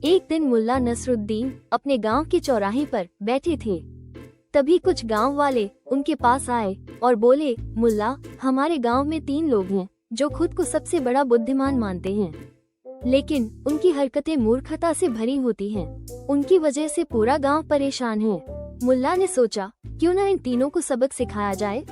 एक दिन मुल्ला नसरुद्दीन अपने गांव के चौराहे पर बैठे थे। तभी कुछ गांव वाले उनके पास आए और बोले, मुल्ला, हमारे गांव में 3 लोग हैं जो खुद को सबसे बड़ा बुद्धिमान मानते हैं, लेकिन उनकी हरकतें मूर्खता से भरी होती हैं। उनकी वजह से पूरा गांव परेशान है। मुल्ला ने सोचा, क्यों न इन तीनों को सबक सिखाया जाए।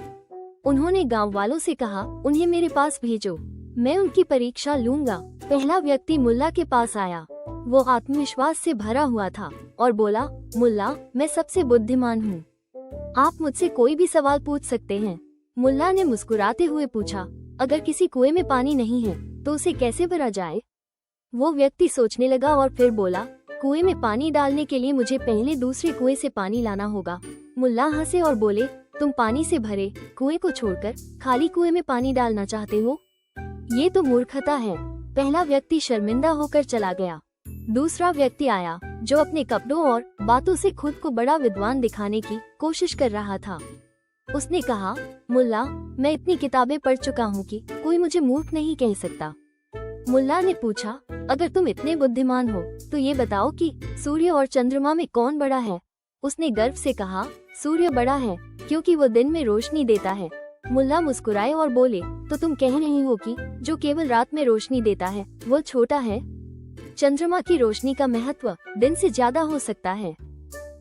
उन्होंने गांव वालों से कहा, उन्हें मेरे पास भेजो, मैं उनकी परीक्षा लूंगा। पहला व्यक्ति मुल्ला के पास आया। वो आत्मविश्वास से भरा हुआ था और बोला, मुल्ला, मैं सबसे बुद्धिमान हूँ, आप मुझसे कोई भी सवाल पूछ सकते हैं। मुल्ला ने मुस्कुराते हुए पूछा, अगर किसी कुएं में पानी नहीं है तो उसे कैसे भरा जाए। वो व्यक्ति सोचने लगा और फिर बोला, कुएं में पानी डालने के लिए मुझे पहले दूसरे कुएं से पानी लाना होगा। मुल्ला हंसे और बोले, तुम पानी से भरे कुएं को छोड़कर खाली कुएं में पानी डालना चाहते हो, ये तो मूर्खता है। पहला व्यक्ति शर्मिंदा होकर चला गया। दूसरा व्यक्ति आया जो अपने कपड़ों और बातों से खुद को बड़ा विद्वान दिखाने की कोशिश कर रहा था। उसने कहा, मुल्ला, मैं इतनी किताबें पढ़ चुका हूँ कि कोई मुझे मूर्ख नहीं कह सकता। मुल्ला ने पूछा, अगर तुम इतने बुद्धिमान हो तो ये बताओ कि सूर्य और चंद्रमा में कौन बड़ा है। उसने गर्व से कहा, सूर्य बड़ा है क्योंकि वो दिन में रोशनी देता है। मुल्ला मुस्कुराए और बोले, तो तुम कह रही हो कि जो केवल रात में रोशनी देता है वो छोटा है। चंद्रमा की रोशनी का महत्व दिन से ज्यादा हो सकता है,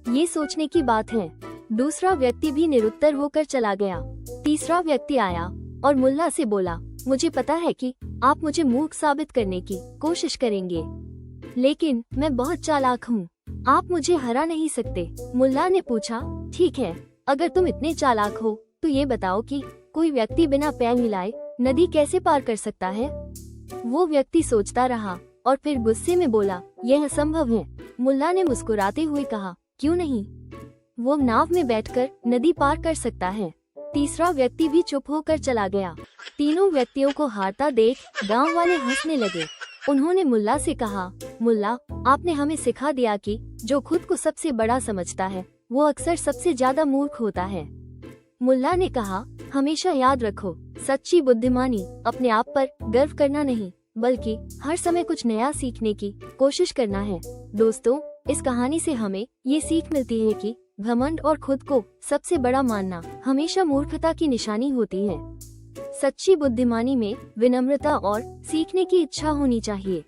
ये सोचने की बात है। दूसरा व्यक्ति भी निरुत्तर होकर चला गया। तीसरा व्यक्ति आया और मुल्ला से बोला, मुझे पता है कि आप मुझे मूर्ख साबित करने की कोशिश करेंगे, लेकिन मैं बहुत चालाक हूँ, आप मुझे हरा नहीं सकते। मुल्ला ने पूछा, ठीक है, अगर तुम इतने चालाक हो तो ये बताओ कि कोई व्यक्ति बिना पैर हिलाए नदी कैसे पार कर सकता है। वो व्यक्ति सोचता रहा और फिर गुस्से में बोला, यह असंभव है। मुल्ला ने मुस्कुराते हुए कहा, क्यों नहीं, वो नाव में बैठकर नदी पार कर सकता है। तीसरा व्यक्ति भी चुप होकर चला गया। तीनों व्यक्तियों को हारता देख गांव वाले हंसने लगे। उन्होंने मुल्ला से कहा, मुल्ला, आपने हमें सिखा दिया कि जो खुद को सबसे बड़ा समझता है वो अक्सर सबसे ज्यादा मूर्ख होता है। मुल्ला ने कहा, हमेशा याद रखो, सच्ची बुद्धिमानी अपने आप पर गर्व करना नहीं, बल्कि हर समय कुछ नया सीखने की कोशिश करना है। दोस्तों, इस कहानी से हमें ये सीख मिलती है कि घमंड और खुद को सबसे बड़ा मानना हमेशा मूर्खता की निशानी होती है। सच्ची बुद्धिमानी में विनम्रता और सीखने की इच्छा होनी चाहिए।